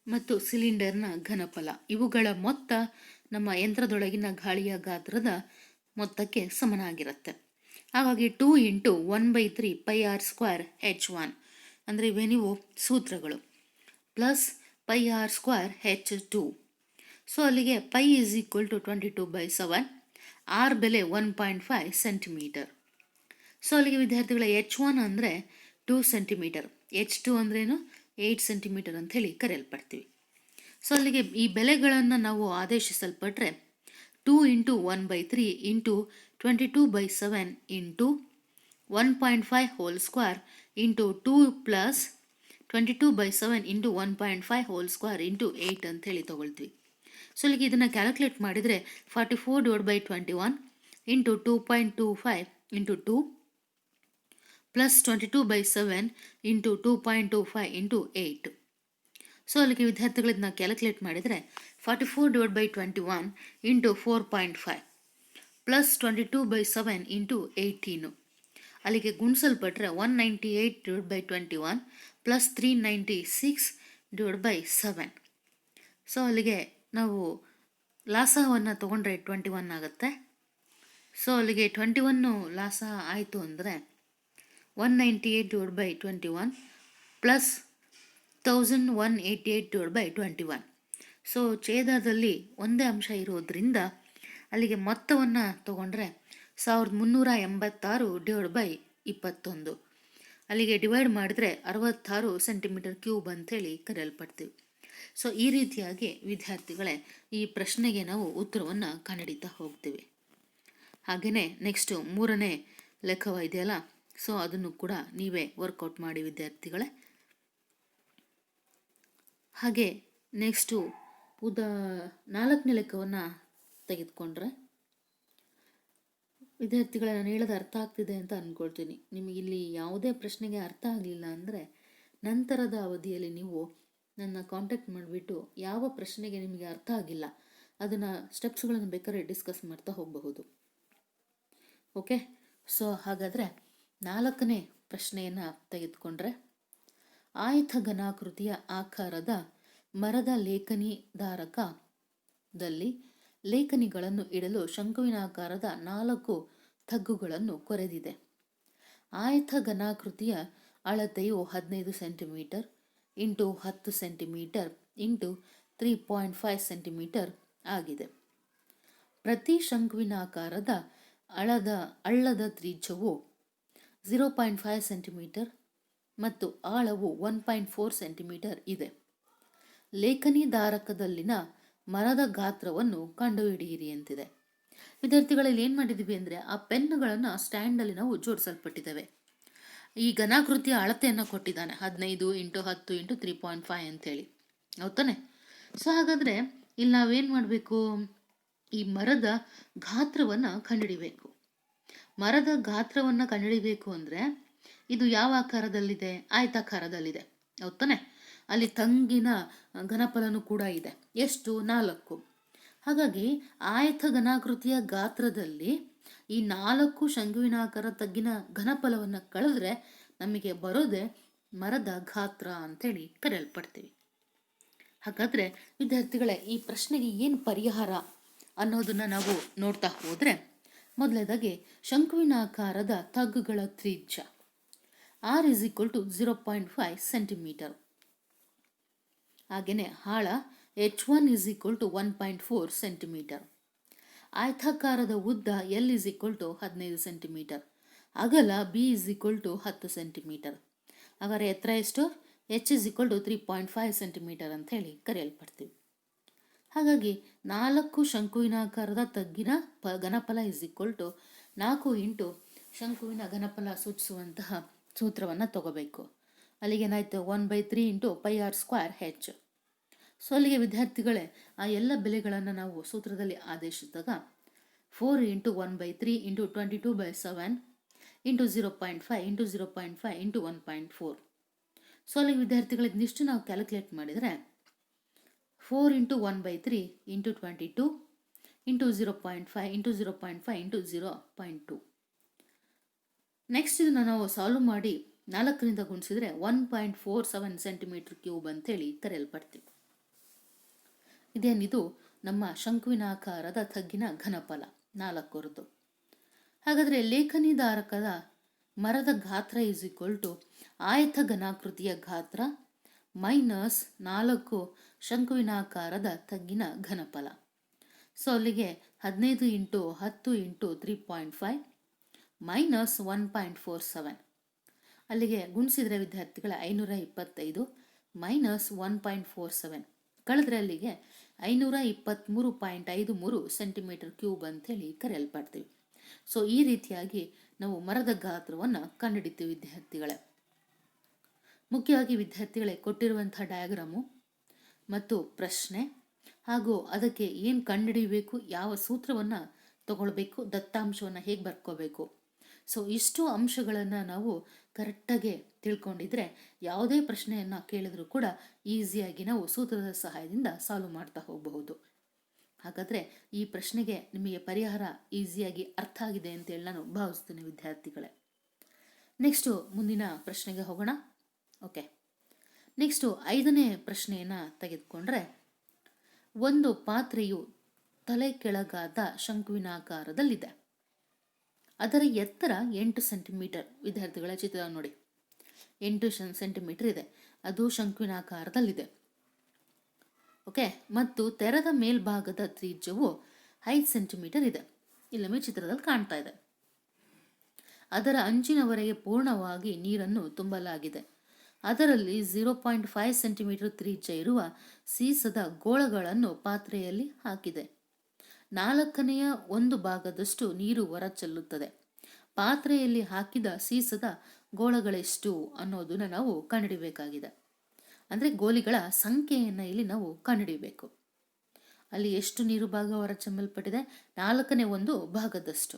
ಮತ್ತು ಸಿಲಿಂಡರ್ನ ಘನಫಲ ಇವುಗಳ ಮೊತ್ತ ನಮ್ಮ ಯಂತ್ರದೊಳಗಿನ ಗಾಳಿಯ ಗಾತ್ರದ ಮೊತ್ತಕ್ಕೆ ಸಮನಾಗಿರುತ್ತೆ. ಹಾಗಾಗಿ 2 ಇಂಟು 1/3 πr²H1 ಅಂದರೆ ಇವೇ ನೀವು ಸೂತ್ರಗಳು, ಪ್ಲಸ್ πr²H2. ಸೊ ಅಲ್ಲಿಗೆ pi is equal to 22/7, R ಬೆಲೆ 1.5 ಸೆಂಟಿಮೀಟರ್. ಸೊ ಅಲ್ಲಿಗೆ ವಿದ್ಯಾರ್ಥಿಗಳ H1 ಅಂದರೆ 2 ಸೆಂಟಿಮೀಟರ್, H2 ಅಂದ್ರೇನು 8 ಸೆಂಟಿಮೀಟರ್ ಅಂತ ಹೇಳಿ ಕರೆಯಲ್ಪಡ್ತೀವಿ. ಸೊ ಅಲ್ಲಿಗೆ ಈ ಬೆಲೆಗಳನ್ನು ನಾವು ಆದೇಶಿಸಲ್ಪಟ್ರೆ 2 into 1/3 into 22/7 into 1.5 whole square into 2 plus 22/7 into 1.5 whole square into 8 ಅಂತ ಹೇಳಿ ತಗೊಳ್ತೀವಿ. ಸೊ ಅಲ್ಲಿಗೆ ಇದನ್ನು ಕ್ಯಾಲ್ಕುಲೇಟ್ ಮಾಡಿದರೆ 44/21 into 2.25 into 2 plus 22/7 into 2.25 into 8. So ಅಲ್ಲಿಗೆ ವಿದ್ಯಾರ್ಥಿಗಳನ್ನ ಕ್ಯಾಲ್ಕುಲೇಟ್ ಮಾಡಿದರೆ 44/21 ಇಂಟು 4.5 ಪ್ಲಸ್ 22/7 ಇಂಟು 18. ಅಲ್ಲಿಗೆ ಗುಣಿಸಲ್ಪಟ್ರೆ 198/21 ಪ್ಲಸ್ 396/7. ಸೊ ಅಲ್ಲಿಗೆ ನಾವು ಲಾಸವನ್ನು ತೊಗೊಂಡ್ರೆ 21 ಆಗುತ್ತೆ. ಸೊ ಅಲ್ಲಿಗೆ 21 ಲಾಸ ಆಯಿತು ಅಂದರೆ 198/21 ಪ್ಲಸ್ 1188/21. ಸೊ ಛೇದದಲ್ಲಿ ಒಂದೇ ಅಂಶ ಇರೋದ್ರಿಂದ ಅಲ್ಲಿಗೆ ಮೊತ್ತವನ್ನು ತಗೊಂಡ್ರೆ 1386/21. ಅಲ್ಲಿಗೆ ಡಿವೈಡ್ ಮಾಡಿದ್ರೆ 66 ಸೆಂಟಿಮೀಟರ್ ಕ್ಯೂಬ್ ಅಂಥೇಳಿ ಕರೆಯಲ್ಪಡ್ತೀವಿ. ಸೊ ಈ ರೀತಿಯಾಗಿ ವಿದ್ಯಾರ್ಥಿಗಳೇ ಈ ಪ್ರಶ್ನೆಗೆ ನಾವು ಉತ್ತರವನ್ನು ಕಂಡುಹಿಡಿತಾ ಹೋಗ್ತೀವಿ. ಹಾಗೆಯೇ ನೆಕ್ಸ್ಟು 3ನೇ ಲೆಕ್ಕವ ಇದೆಯಲ್ಲ, ಸೊ ಅದನ್ನು ಕೂಡ ನೀವೇ ವರ್ಕೌಟ್ ಮಾಡಿ ವಿದ್ಯಾರ್ಥಿಗಳೇ. ಹಾಗೆ ನೆಕ್ಸ್ಟು 4ನೇ ಲೆಕ್ಕವನ್ನು ತೆಗೆದುಕೊಂಡ್ರೆ ವಿದ್ಯಾರ್ಥಿಗಳ ನಾನು ಹೇಳೋದು ಅರ್ಥ ಆಗ್ತಿದೆ ಅಂತ ಅಂದ್ಕೊಳ್ತೀನಿ. ನಿಮಗೆ ಇಲ್ಲಿ ಯಾವುದೇ ಪ್ರಶ್ನೆಗೆ ಅರ್ಥ ಆಗಲಿಲ್ಲ ಅಂದರೆ ನಂತರದ ಅವಧಿಯಲ್ಲಿ ನೀವು ನನ್ನ ಕಾಂಟ್ಯಾಕ್ಟ್ ಮಾಡಿಬಿಟ್ಟು ಯಾವ ಪ್ರಶ್ನೆಗೆ ನಿಮಗೆ ಅರ್ಥ ಆಗಿಲ್ಲ ಅದನ್ನು ಸ್ಟೆಪ್ಸ್ಗಳನ್ನು ಬೇಕಾದ್ರೆ ಡಿಸ್ಕಸ್ ಮಾಡ್ತಾ ಹೋಗಬಹುದು. ಓಕೆ, ಸೊ ಹಾಗಾದರೆ 4ನೇ ಪ್ರಶ್ನೆಯನ್ನು ತೆಗೆದುಕೊಂಡ್ರೆ, ಆಯತಘನಾಕೃತಿಯ ಆಕಾರದ ಮರದ ಲೇಖನಿ ಧಾರಕದಲ್ಲಿ ಲೇಖನಿಗಳನ್ನು ಇಡಲು ಶಂಕುವಿನಾಕಾರದ 4 ತಗ್ಗುಗಳನ್ನು ಕೊರೆದಿದೆ. ಆಯತಘನಾಕೃತಿಯ ಅಳತೆಯು 15 centimetre into 10 centimetre into 3.5 centimetre ಆಗಿದೆ. ಪ್ರತಿ ಶಂಕುವಿನಾಕಾರದ ಹಳ್ಳದ ತ್ರಿಜ್ಯವು 0.5 ಸೆಂಟಿಮೀಟರ್ ಮತ್ತು ಆಳವು 1.4 ಸೆಂಟಿಮೀಟರ್ ಇದೆ. ಲೇಖನಿ ಧಾರಕದಲ್ಲಿನ ಮರದ ಗಾತ್ರವನ್ನು ಕಂಡುಹಿಡಿಯಿರಿ ಅಂತಿದೆ. ವಿದ್ಯಾರ್ಥಿಗಳಲ್ಲಿ ಏನು ಮಾಡಿದ್ದೀವಿ ಅಂದರೆ, ಆ ಪೆನ್ನುಗಳನ್ನು ಸ್ಟ್ಯಾಂಡಲ್ಲಿ ನಾವು ಜೋಡಿಸಲ್ಪಟ್ಟಿದ್ದಾವೆ. ಈ ಘನಾಕೃತಿಯ ಅಳತೆಯನ್ನು ಕೊಟ್ಟಿದ್ದಾನೆ, 15 ಇಂಟು 10 ಇಂಟು 3.5 ಅಂತೇಳಿ, ಹೌದಾನೆ? ಸೊ ಹಾಗಾದರೆ ಇಲ್ಲಿ ನಾವೇನು ಮಾಡಬೇಕು, ಈ ಮರದ ಗಾತ್ರವನ್ನು ಕಂಡುಹಿಡಿಬೇಕು. ಮರದ ಗಾತ್ರವನ್ನು ಕಂಡುಹಿಡಿಬೇಕು ಅಂದರೆ ಇದು ಯಾವ ಆಕಾರದಲ್ಲಿದೆ? ಆಯತಾಕಾರದಲ್ಲಿದೆ, ಹೌದಾನೆ? ಅಲ್ಲಿ ತಂಗಿನ ಘನಫಲನೂ ಕೂಡ ಇದೆ. ಎಷ್ಟು? 4. ಹಾಗಾಗಿ ಆಯತ ಘನಾಕೃತಿಯ ಗಾತ್ರದಲ್ಲಿ ಈ 4 ಶಂಕುವಿನಾಕಾರ ತಗ್ಗಿನ ಘನಫಲವನ್ನು ಕಳೆದ್ರೆ ನಮಗೆ ಬರೋದೇ ಮರದ ಗಾತ್ರ ಅಂತೇಳಿ ಕರೆಯಲ್ಪಡ್ತೀವಿ. ಹಾಗಾದರೆ ವಿದ್ಯಾರ್ಥಿಗಳೇ, ಈ ಪ್ರಶ್ನೆಗೆ ಏನು ಪರಿಹಾರ ಅನ್ನೋದನ್ನು ನಾವು ನೋಡ್ತಾ ಹೋದರೆ, ಮೊದಲನೇದಾಗಿ ಶಂಕುವಿನಾಕಾರದ ತಗ್ಗುಗಳ ತ್ರಿಜ್ಯ r = 0.5 ಸೆಂಟಿಮೀಟರ್. ಹಾಗೆಯೇ ಆಳ h1 = 1.4 ಸೆಂಟಿಮೀಟರ್. ಆಯತಾಕಾರದ ಉದ್ದ L = 15 ಸೆಂಟಿಮೀಟರ್. ಅಗಲ B = 10 ಸೆಂಟಿಮೀಟರ್. ಹಾಗಾದರೆ ಎತ್ತರ ಎಷ್ಟು? h = 3.5 ಸೆಂಟಿಮೀಟರ್ ಅಂತ ಹೇಳಿ ಕರೆಯಲ್ಪಡ್ತೀವಿ. ಹಾಗಾಗಿ 4 ಶಂಕುವಿನಾಕಾರದ ತಗ್ಗಿನ ಘನಫಲ = 4 ಇಂಟು ಶಂಕುವಿನ ಘನಫಲ ಸೂಚಿಸುವಂತಹ ಸೂತ್ರವನ್ನು ತಗೋಬೇಕು. ಅಲ್ಲಿಗೆ ಏನಾಯಿತು? 1/3 ಇಂಟು πr²h. ಸೊ ಅಲ್ಲಿಗೆ ವಿದ್ಯಾರ್ಥಿಗಳೇ, ಆ ಎಲ್ಲ ಬೆಲೆಗಳನ್ನು ನಾವು ಸೂತ್ರದಲ್ಲಿ ಆದೇಶಿಸಿದಾಗ 4 into 1/3 into 22/7 into 0.5 into 0.5 into 1.4. So ಅಲ್ಲಿಗೆ ವಿದ್ಯಾರ್ಥಿಗಳು ಇದನ್ನಿಷ್ಟು ನಾವು ಕ್ಯಾಲ್ಕುಲೇಟ್ ಮಾಡಿದರೆ 4 into 1/3 into 22 into 0.5 into 0.5 into 0.2. Next ಇದನ್ನು ನಾವು ಸಾಲ್ವ್ ಮಾಡಿ 4ರಿಂದ ಗುಣಿಸಿದರೆ 1.47 ಸೆಂಟಿಮೀಟರ್ ಕ್ಯೂಬ್ ಅಂತೇಳಿ ಕರೆಯಲ್ಪಡ್ತೀವಿ. ಇದೇನಿದು ನಮ್ಮ ಶಂಕುವಿನಾಕಾರದ ತಗ್ಗಿನ ಘನಫಲ 4ರದ್ದು. ಹಾಗಾದರೆ ಲೇಖನಿ ಧಾರಕದ ಮರದ ಗಾತ್ರ = ಆಯತ ಘನಾಕೃತಿಯ ಗಾತ್ರ ಮೈನಸ್ 4 ಶಂಕುವಿನಾಕಾರದ ತಗ್ಗಿನ ಘನಫಲ. ಸೊ ಅಲ್ಲಿಗೆ 15 ಇಂಟು 10 ಇಂಟು 3.5 ಮೈನಸ್ 1.47. ಅಲ್ಲಿಗೆ ಗುಣಿಸಿದರೆ ವಿದ್ಯಾರ್ಥಿಗಳ 525 ಮೈನಸ್ 1.47 ಕಳೆದ್ರೆ ಅಲ್ಲಿಗೆ 523.53 ಸೆಂಟಿಮೀಟರ್ ಕ್ಯೂಬ್ ಅಂತೇಳಿ ಕರೆಯಲ್ಪಡ್ತೀವಿ. ಸೊ ಈ ರೀತಿಯಾಗಿ ನಾವು ಮರದ ಗಾತ್ರವನ್ನು ಕಂಡುಹಿಡಿತೀವಿ ವಿದ್ಯಾರ್ಥಿಗಳೇ. ಮುಖ್ಯವಾಗಿ ವಿದ್ಯಾರ್ಥಿಗಳೇ, ಕೊಟ್ಟಿರುವಂತಹ ಡಯಾಗ್ರಾಮು ಮತ್ತು ಪ್ರಶ್ನೆ ಹಾಗೂ ಅದಕ್ಕೆ ಏನು ಕಂಡುಹಿಡಿಯಬೇಕು, ಯಾವ ಸೂತ್ರವನ್ನು ತಗೊಳ್ಬೇಕು, ದತ್ತಾಂಶವನ್ನು ಹೇಗೆ ಬರ್ಕೋಬೇಕು, ಸೊ ಇಷ್ಟು ಅಂಶಗಳನ್ನು ನಾವು ಕರೆಕ್ಟಾಗಿ ತಿಳ್ಕೊಂಡಿದ್ರೆ ಯಾವುದೇ ಪ್ರಶ್ನೆಯನ್ನು ಕೇಳಿದ್ರೂ ಕೂಡ ಈಸಿಯಾಗಿ ನಾವು ಸೂತ್ರದ ಸಹಾಯದಿಂದ ಸಾಲ್ವ್ ಮಾಡ್ತಾ ಹೋಗಬಹುದು. ಹಾಗಾದರೆ ಈ ಪ್ರಶ್ನೆಗೆ ನಿಮಗೆ ಪರಿಹಾರ ಈಸಿಯಾಗಿ ಅರ್ಥ ಆಗಿದೆ ಅಂತೇಳಿ ನಾನು ಭಾವಿಸ್ತೀನಿ ವಿದ್ಯಾರ್ಥಿಗಳೇ. ನೆಕ್ಸ್ಟು ಮುಂದಿನ ಪ್ರಶ್ನೆಗೆ ಹೋಗೋಣ. ಓಕೆ, ನೆಕ್ಸ್ಟು 5ನೇ ಪ್ರಶ್ನೆಯನ್ನು ತೆಗೆದುಕೊಂಡ್ರೆ, ಒಂದು ಪಾತ್ರೆಯು ತಲೆ ಕೆಳಗಾದ ಶಂಕುವಿನಾಕಾರದಲ್ಲಿದೆ. ಅದರ ಎತ್ತರ 8 ಸೆಂಟಿಮೀಟರ್. ವಿದ್ಯಾರ್ಥಿಗಳ ಚಿತ್ರ ನೋಡಿ, 8 ಸೆಂಟಿಮೀಟರ್ ಇದೆ, ಅದು ಶಂಕುವಿನಾಕಾರದಲ್ಲಿದೆ. ಓಕೆ, ಮತ್ತು ತೆರೆದ ಮೇಲ್ಭಾಗದ ತ್ರಿಜ್ಯವು 5 ಸೆಂಟಿಮೀಟರ್ ಇದೆ. ಇಲ್ಲಿ ನಮಗೆ ಚಿತ್ರದಲ್ಲಿ ಕಾಣ್ತಾ ಇದೆ. ಅದರ ಅಂಚಿನವರೆಗೆ ಪೂರ್ಣವಾಗಿ ನೀರನ್ನು ತುಂಬಲಾಗಿದೆ. ಅದರಲ್ಲಿ 0.5 ಸೆಂಟಿಮೀಟರ್ ತ್ರಿಜ್ಯ ಇರುವ ಸೀಸದ ಗೋಳಗಳನ್ನು ಪಾತ್ರೆಯಲ್ಲಿ ಹಾಕಿದೆ. 4ನೇ 1 ಭಾಗದಷ್ಟು ನೀರು ಹೊರಚೆಲ್ಲುತ್ತದೆ. ಪಾತ್ರೆಯಲ್ಲಿ ಹಾಕಿದ ಸೀಸದ ಗೋಳಗಳೆಷ್ಟು ಅನ್ನೋದನ್ನು ನಾವು ಕಂಡುಹಿಡಿಯಬೇಕಾಗಿದೆ. ಅಂದರೆ ಗೋಲಿಗಳ ಸಂಖ್ಯೆಯನ್ನು ಇಲ್ಲಿ ನಾವು ಕಂಡುಹಿಡಿಯಬೇಕು. ಅಲ್ಲಿ ಎಷ್ಟು ನೀರು ಭಾಗ ಹೊರಚೆಲ್ಲಲ್ಪಟ್ಟಿದೆ? 4ನೇ 1 ಭಾಗದಷ್ಟು.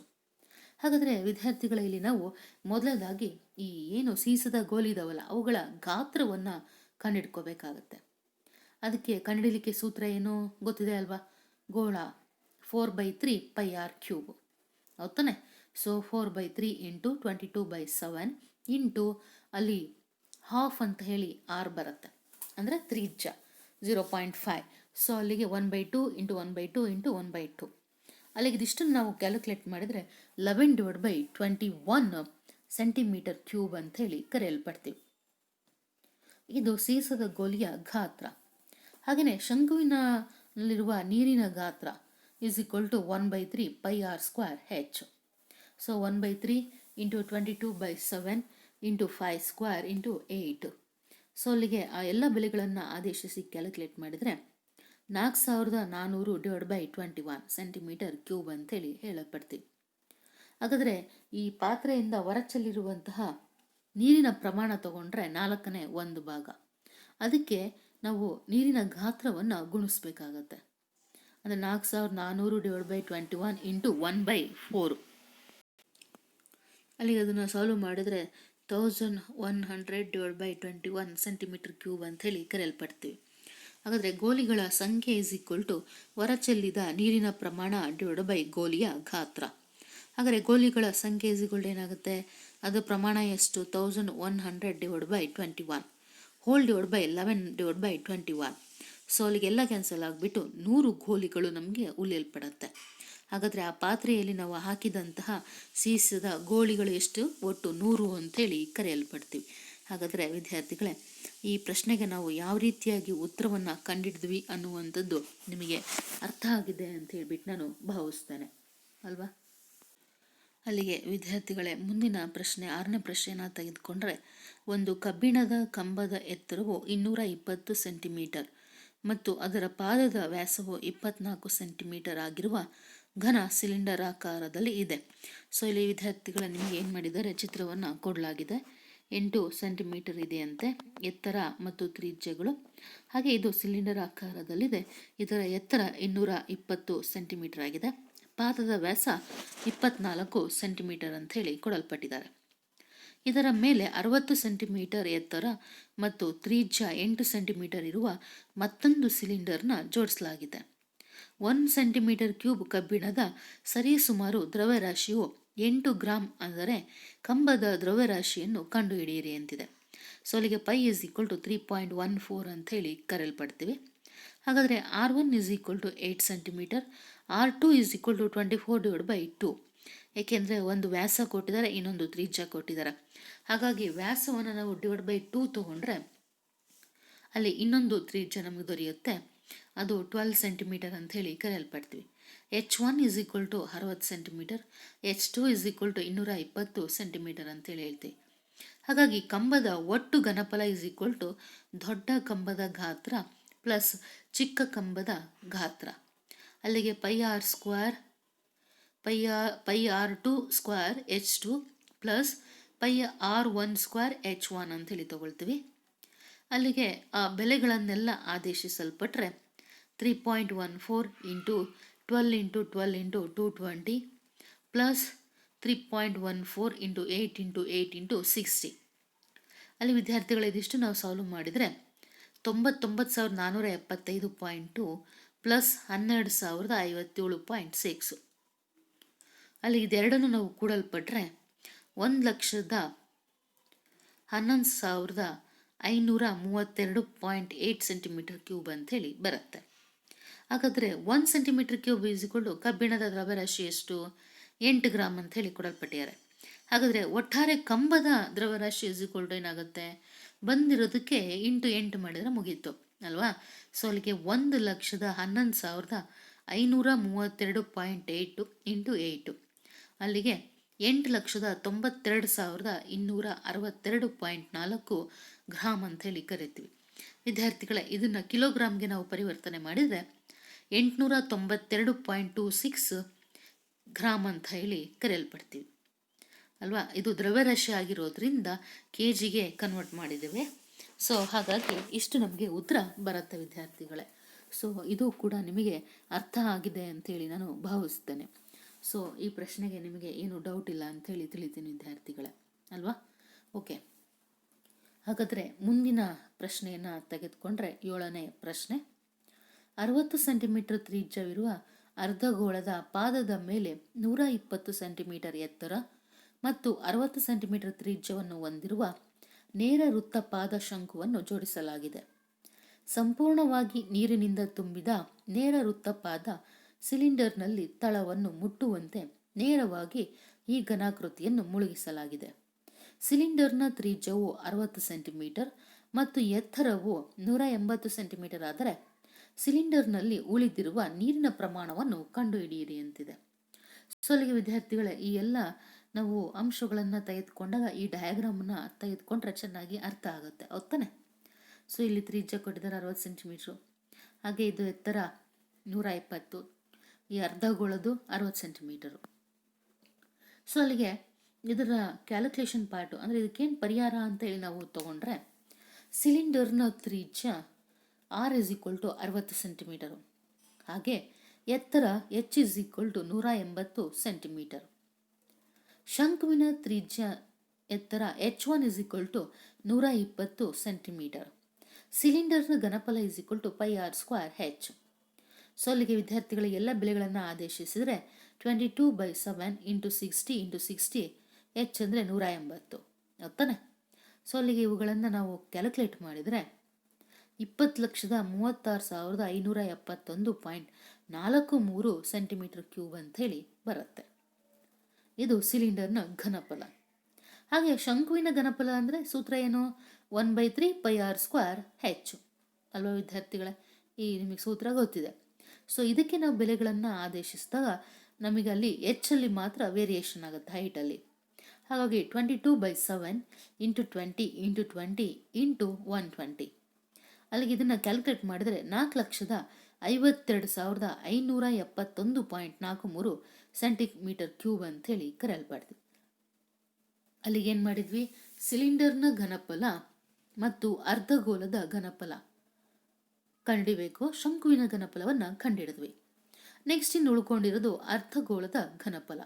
ಹಾಗಾದರೆ ವಿದ್ಯಾರ್ಥಿಗಳ ಇಲ್ಲಿ ನಾವು ಮೊದಲನೇದಾಗಿ ಈ ಏನು ಸೀಸದ ಗೋಲಿ ಇದಾವಲ್ಲ ಅವುಗಳ ಗಾತ್ರವನ್ನು ಕಂಡಿಡ್ಕೋಬೇಕಾಗತ್ತೆ. ಅದಕ್ಕೆ ಕಂಡುಹಿಡಲಿಕ್ಕೆ ಸೂತ್ರ ಏನು ಗೊತ್ತಿದೆ ಅಲ್ವಾ? ಗೋಳ 4/3 πr³ ಹೌದಾನೆ. ಸೊ 4/3 ಇಂಟು 22/7 ಇಂಟು ಅಲ್ಲಿ ಹಾಫ್ ಅಂತ ಹೇಳಿ ಆರ್ ಬರುತ್ತೆ, ಅಂದರೆ ತ್ರಿಜ್ಯ 0.5. ಸೊ ಅಲ್ಲಿಗೆ 1/2 ಇಂಟು 1/2 ಇಂಟು 1/2. ಅಲ್ಲಿಗೆ ಇದಿಷ್ಟನ್ನು ನಾವು ಕ್ಯಾಲ್ಕುಲೇಟ್ ಮಾಡಿದರೆ 11/21 cm³ ಅಂತ ಹೇಳಿ ಕರೆಯಲ್ಪಡ್ತೀವಿ. ಇದು ಸೀಸದ ಗೋಲಿಯ ಗಾತ್ರ. ಹಾಗೆಯೇ ಶಂಕುವಿನಲ್ಲಿರುವ ನೀರಿನ ಗಾತ್ರ is equal to 1/3 πr²h. So 1/3 into 22/7 into 5² into 8. So ಅಲ್ಲಿಗೆ ಆ ಎಲ್ಲ ಬೆಲೆಗಳನ್ನು ಆದೇಶಿಸಿ ಕ್ಯಾಲ್ಕುಲೇಟ್ ಮಾಡಿದರೆ 4400/21 cm³ ಅಂತೇಳಿ ಹೇಳಲ್ಪಡ್ತೀವಿ. ಹಾಗಾದರೆ ಈ ಪಾತ್ರೆಯಿಂದ ಹೊರಚಲ್ಲಿರುವಂತಹ ನೀರಿನ ಪ್ರಮಾಣ ತಗೊಂಡ್ರೆ 4ನೇ 1 ಭಾಗ. ಅದಕ್ಕೆ ನಾವು ನೀರಿನ ಗಾತ್ರವನ್ನು ಗುಣಿಸ್ಬೇಕಾಗತ್ತೆ. ಅಂದರೆ 4400/21 ಇಂಟು 1/4. ಅಲ್ಲಿಗೆ ಅದನ್ನು ಸಾಲ್ವ್ ಮಾಡಿದರೆ 1100/21 cm³ ಅಂತ ಹೇಳಿ ಕರೆಯಲ್ಪಡ್ತೀವಿ. ಹಾಗಾದರೆ ಗೋಲಿಗಳ ಸಂಖ್ಯೆ ಈಸ್ ಈಕ್ವಲ್ ಟು ಹೊರಚೆಲ್ಲಿದ ನೀರಿನ ಪ್ರಮಾಣ ಗೋಲಿಯ ಗಾತ್ರ. ಹಾಗಾದರೆ ಗೋಲಿಗಳ ಸಂಖ್ಯೆ ಈಸ್ ಈಕ್ವಲ್ ಟು ಏನಾಗುತ್ತೆ? ಅದು ಪ್ರಮಾಣ ಎಷ್ಟು? 1100/21 ಹೋಲ್ / 11/21. ಸೊ ಅಲ್ಲಿಗೆಲ್ಲ ಕ್ಯಾನ್ಸಲ್ ಆಗಿಬಿಟ್ಟು 100 ಗೋಲಿಗಳು ನಮಗೆ ಉಳಿಯಲ್ಪಡುತ್ತೆ. ಹಾಗಾದರೆ ಆ ಪಾತ್ರೆಯಲ್ಲಿ ನಾವು ಹಾಕಿದಂತಹ ಸೀಸದ ಗೋಲಿಗಳು ಎಷ್ಟು? ಒಟ್ಟು 100 ಅಂತೇಳಿ ಕರೆಯಲ್ಪಡ್ತೀವಿ. ಹಾಗಾದರೆ ವಿದ್ಯಾರ್ಥಿಗಳೇ, ಈ ಪ್ರಶ್ನೆಗೆ ನಾವು ಯಾವ ರೀತಿಯಾಗಿ ಉತ್ತರವನ್ನು ಕಂಡಿಡಿದ್ವಿ ಅನ್ನುವಂಥದ್ದು ನಿಮಗೆ ಅರ್ಥ ಆಗಿದೆ ಅಂತ ಹೇಳ್ಬಿಟ್ಟು ನಾನು ಭಾವಿಸ್ತೇನೆ ಅಲ್ವಾ? ಅಲ್ಲಿಗೆ ವಿದ್ಯಾರ್ಥಿಗಳೇ, ಮುಂದಿನ ಪ್ರಶ್ನೆ 6ನೇ ಪ್ರಶ್ನೆಯನ್ನು ತೆಗೆದುಕೊಂಡ್ರೆ, ಒಂದು ಕಬ್ಬಿಣದ ಕಂಬದ ಎತ್ತರವು 220 ಸೆಂಟಿಮೀಟರ್ ಮತ್ತು ಅದರ ಪಾದದ ವ್ಯಾಸವು 24 ಸೆಂಟಿಮೀಟರ್ ಆಗಿರುವ ಘನ ಸಿಲಿಂಡರ್ ಆಕಾರದಲ್ಲಿ ಇದೆ. ಸೊ ಇಲ್ಲಿ ವಿದ್ಯಾರ್ಥಿಗಳ ನಿಮಗೆ ಏನು ಮಾಡಿದ್ದಾರೆ? ಚಿತ್ರವನ್ನು ಕೊಡಲಾಗಿದೆ. 8 ಸೆಂಟಿಮೀಟರ್ ಇದೆಯಂತೆ ಎತ್ತರ ಮತ್ತು ತ್ರಿಜ್ಯಗಳು. ಹಾಗೆ ಇದು ಸಿಲಿಂಡರ್ ಆಕಾರದಲ್ಲಿದೆ. ಇದರ ಎತ್ತರ 220 ಸೆಂಟಿಮೀಟರ್ ಆಗಿದೆ. ಪಾದದ ವ್ಯಾಸ 24 ಸೆಂಟಿಮೀಟರ್ ಅಂತ ಹೇಳಿ ಕೊಡಲ್ಪಟ್ಟಿದ್ದಾರೆ. ಇದರ ಮೇಲೆ 60 ಸೆಂಟಿಮೀಟರ್ ಎತ್ತರ ಮತ್ತು ತ್ರಿಜ್ಯ 8 ಸೆಂಟಿಮೀಟರ್ ಇರುವ ಮತ್ತೊಂದು ಸಿಲಿಂಡರ್ನ ಜೋಡಿಸಲಾಗಿದೆ. 1 cm³ ಕಬ್ಬಿಣದ ಸರಿಸುಮಾರು ದ್ರವ್ಯರಾಶಿಯು 8 ಗ್ರಾಂ, ಅಂದರೆ ಕಂಬದ ದ್ರವ್ಯರಾಶಿಯನ್ನು ಕಂಡುಹಿಡಿಯಿರಿ ಅಂತಿದೆ. ಸೊ ಅಲ್ಲಿಗೆ π ಈಸ್ ಈಕ್ವಲ್ ಟು 3.14 ಅಂತ ಹೇಳಿ ಕರೆಯಲ್ಪಡ್ತೀವಿ. ಹಾಗಾದರೆ R1 is equal to 8 centimetre, R2 is equal to 24/2. ಏಕೆಂದರೆ ಒಂದು ವ್ಯಾಸ ಕೊಟ್ಟಿದ್ದಾರೆ, ಇನ್ನೊಂದು ತ್ರಿಜ್ಯ ಕೊಟ್ಟಿದ್ದಾರೆ. ಹಾಗಾಗಿ ವ್ಯಾಸವನ್ನು ನಾವು /2 ತೊಗೊಂಡ್ರೆ ಅಲ್ಲಿ ಇನ್ನೊಂದು ತ್ರಿಜ್ಯ ನಮಗೆ ದೊರೆಯುತ್ತೆ. ಅದು 12 ಸೆಂಟಿಮೀಟರ್ ಅಂತ ಹೇಳಿ ಕರೆಯಲ್ಪಡ್ತೀವಿ. H1 is equal to 60 centimetre, H2 is equal to 220 centimetre ಅಂತೇಳಿ ಹೇಳ್ತೀವಿ. ಹಾಗಾಗಿ ಕಂಬದ ಒಟ್ಟು ಘನಫಲ ಈಸ್ ಈಕ್ವಲ್ ಟು ದೊಡ್ಡ ಕಂಬದ ಗಾತ್ರ ಪ್ಲಸ್ ಚಿಕ್ಕ ಕಂಬದ ಗಾತ್ರ. ಅಲ್ಲಿಗೆ πr2² H2 plus πr1² H1 ಅಂತೇಳಿ ತಗೊಳ್ತೀವಿ. ಅಲ್ಲಿಗೆ ಆ ಬೆಲೆಗಳನ್ನೆಲ್ಲ ಆದೇಶಿಸಲ್ಪಟ್ರೆ 3.14 into 12 into 12 into 220 plus 3.14 into 8 into 8 into 60. ಅಲ್ಲಿ ವಿದ್ಯಾರ್ಥಿಗಳು ಇದಿಷ್ಟು ನಾವು ಸಾಲ್ವ್ ಮಾಡಿದರೆ 99,475.2 ಪ್ಲಸ್ 12,057.6. ಅಲ್ಲಿ ಇದೆರಡನ್ನು ನಾವು ಕೂಡಲ್ಪಟ್ರೆ 1,11,532.8 cm³ ಅಂತೇಳಿ ಬರುತ್ತೆ. ಹಾಗಾದರೆ 1 cm³ ಈಸ್ಕೊಂಡು ಕಬ್ಬಿಣದ ದ್ರವ್ಯರಾಶಿ ಎಷ್ಟು? 8 ಗ್ರಾಂ ಅಂತ ಹೇಳಿ ಕೊಡಲ್ಪಟ್ಟಿದ್ದಾರೆ. ಹಾಗಾದರೆ ಒಟ್ಟಾರೆ ಕಂಬದ ದ್ರವ್ಯರಾಶಿ ಈಸ್ಕೊಂಡು ಏನಾಗುತ್ತೆ? ಬಂದಿರೋದಕ್ಕೆ ಇಂಟು 8 ಮಾಡಿದರೆ ಮುಗೀತು ಅಲ್ವಾ? ಸೊ ಅಲ್ಲಿಗೆ 1,11,532.8 ಇಂಟು 8 ಅಲ್ಲಿಗೆ 8,92,262.4 ಗ್ರಾಮ್ ಅಂತ ಹೇಳಿ ಕರಿತೀವಿ. ವಿದ್ಯಾರ್ಥಿಗಳೇ, ಇದನ್ನು ಕಿಲೋಗ್ರಾಮ್ಗೆ ನಾವು ಪರಿವರ್ತನೆ ಮಾಡಿದರೆ 892.26 ಗ್ರಾಮ್ ಅಂತ ಹೇಳಿ ಕರೆಯಲ್ಪಡ್ತೀವಿ ಅಲ್ವಾ? ಇದು ದ್ರವ್ಯರಾಶಿ ಆಗಿರೋದ್ರಿಂದ kgಗೆ ಕನ್ವರ್ಟ್ ಮಾಡಿದ್ದೇವೆ. ಸೊ ಹಾಗಾಗಿ ಇಷ್ಟು ನಮಗೆ ಉತ್ತರ ಬರುತ್ತೆ ವಿದ್ಯಾರ್ಥಿಗಳೇ. ಸೊ ಇದು ಕೂಡ ನಿಮಗೆ ಅರ್ಥ ಆಗಿದೆ ಅಂತೇಳಿ ನಾನು ಭಾವಿಸ್ತೇನೆ. ಸೊ ಈ ಪ್ರಶ್ನೆಗೆ ನಿಮಗೆ ಏನು ಡೌಟ್ ಇಲ್ಲ ಅಂಥೇಳಿ ತಿಳಿತೀನಿ ವಿದ್ಯಾರ್ಥಿಗಳೇ, ಅಲ್ವಾ? ಓಕೆ, ಹಾಗಾದರೆ ಮುಂದಿನ ಪ್ರಶ್ನೆಯನ್ನು ತೆಗೆದುಕೊಂಡ್ರೆ 7ನೇ ಪ್ರಶ್ನೆ. 60 ಸೆಂಟಿಮೀಟರ್ ತ್ರಿಜ್ಯವಿರುವ ಅರ್ಧಗೋಳದ ಪಾದದ ಮೇಲೆ 120 ಸೆಂಟಿಮೀಟರ್ ಎತ್ತರ ಮತ್ತು 60 ಸೆಂಟಿಮೀಟರ್ ತ್ರಿಜ್ಯವನ್ನು ಹೊಂದಿರುವ ನೇರ ವೃತ್ತ ಪಾದ ಶಂಕುವನ್ನು ಜೋಡಿಸಲಾಗಿದೆ. ಸಂಪೂರ್ಣವಾಗಿ ನೀರಿನಿಂದ ತುಂಬಿದ ನೇರ ವೃತ್ತ ಪಾದ ಸಿಲಿಂಡರ್ನಲ್ಲಿ ತಳವನ್ನು ಮುಟ್ಟುವಂತೆ ನೇರವಾಗಿ ಈ ಘನಾಕೃತಿಯನ್ನು ಮುಳುಗಿಸಲಾಗಿದೆ. ಸಿಲಿಂಡರ್ನ ತ್ರಿಜ್ಯವು 60 ಸೆಂಟಿಮೀಟರ್ ಮತ್ತು ಎತ್ತರವು 180 ಸೆಂಟಿಮೀಟರ್ ಆದರೆ ಸಿಲಿಂಡರ್ನಲ್ಲಿ ಉಳಿದಿರುವ ನೀರಿನ ಪ್ರಮಾಣವನ್ನು ಕಂಡುಹಿಡಿಯಿರಿ ಅಂತಿದೆ. ಸೊ ಅಲ್ಲಿಗೆ ವಿದ್ಯಾರ್ಥಿಗಳೇ, ಈ ಎಲ್ಲ ನಾವು ಅಂಶಗಳನ್ನು ತೆಗೆದುಕೊಂಡಾಗ ಈ ಡಯಾಗ್ರಾಮನ್ನು ತೆಗೆದುಕೊಂಡ್ರೆ ಚೆನ್ನಾಗಿ ಅರ್ಥ ಆಗುತ್ತೆ, ಹೌದಾನೆ? ಸೊ ಇಲ್ಲಿ ತ್ರಿಜ್ಯ ಕೊಟ್ಟಿದ್ದಾರೆ 60 ಸೆಂಟಿಮೀಟ್ರು, ಹಾಗೆ ಇದು ಎತ್ತರ 120, ಈ ಅರ್ಧಗೋಳದು 60 ಸೆಂಟಿಮೀಟರು. ಸೊ ಅಲ್ಲಿಗೆ ಇದರ ಕ್ಯಾಲ್ಕುಲೇಷನ್ ಪಾರ್ಟು ಅಂದರೆ ಇದಕ್ಕೇನು ಪರಿಹಾರ ಅಂತೇಳಿ ನಾವು ತಗೊಂಡ್ರೆ, ಸಿಲಿಂಡರ್ನ ತ್ರಿಜ್ಯ R = 60 ಸೆಂಟಿಮೀಟರು, ಹಾಗೆ ಎತ್ತರ H = 180 ಸೆಂಟಿಮೀಟರ್. ಶಂಕುವಿನ ತ್ರಿಜ್ಯ ಎತ್ತರ H1 = 120 ಸೆಂಟಿಮೀಟರ್. ಸಿಲಿಂಡರ್ನ ಘನಫಲ = πr²h. ಸೊ ಅಲ್ಲಿಗೆ ವಿದ್ಯಾರ್ಥಿಗಳ ಎಲ್ಲ ಬೆಲೆಗಳನ್ನು ಆದೇಶಿಸಿದರೆ 22/7 × 60 × 60 H ಅಂದರೆ 180, ಹೌದಾನೆ? ಸೊ ಅಲ್ಲಿಗೆ ಇವುಗಳನ್ನು ನಾವು ಕ್ಯಾಲ್ಕುಲೇಟ್ ಮಾಡಿದರೆ 20,36,571.43 ಸೆಂಟಿಮೀಟರ್ ಕ್ಯೂಬ್ ಅಂಥೇಳಿ ಬರುತ್ತೆ. ಇದು ಸಿಲಿಂಡರ್ನ ಘನಫಲ. ಹಾಗೆ ಶಂಕುವಿನ ಘನಫಲ ಅಂದರೆ ಸೂತ್ರ ಏನು? 1/3 πr²h ಅಲ್ವಾ ವಿದ್ಯಾರ್ಥಿಗಳೇ? ಈ ನಿಮಗೆ ಸೂತ್ರ ಗೊತ್ತಿದೆ. ಸೊ ಇದಕ್ಕೆ ನಾವು ಬೆಲೆಗಳನ್ನು ಆದೇಶಿಸಿದಾಗ ನಮಗೆ ಅಲ್ಲಿ ಹೆಚ್ಚಲ್ಲಿ ಮಾತ್ರ ವೇರಿಯೇಷನ್ ಆಗುತ್ತೆ ಹೈಟಲ್ಲಿ. ಹಾಗಾಗಿ 22/7 × 20 × 20 × 120. ಅಲ್ಲಿಗೆ ಇದನ್ನು ಕ್ಯಾಲ್ಕುಲೇಟ್ ಮಾಡಿದರೆ 4,52,571.43 ಸೆಂಟಿಮೀಟರ್ ಕ್ಯೂಬ್ ಅಂಥೇಳಿ ಕರೆಯಲ್ಪಡ್ತೀವಿ. ಅಲ್ಲಿಗೆ ಏನು ಮಾಡಿದ್ವಿ? ಸಿಲಿಂಡರ್ನ ಘನಫಲ ಮತ್ತು ಅರ್ಧಗೋಲದ ಘನಫಲ ಕಂಡುಹಿಡಿಬೇಕು, ಶಂಕುವಿನ ಘನಫಲವನ್ನು ಕಂಡುಹಿಡಿದ್ವಿ. ನೆಕ್ಸ್ಟ್ ಇನ್ನು ಉಳ್ಕೊಂಡಿರೋದು ಅರ್ಧಗೋಳದ ಘನಫಲ.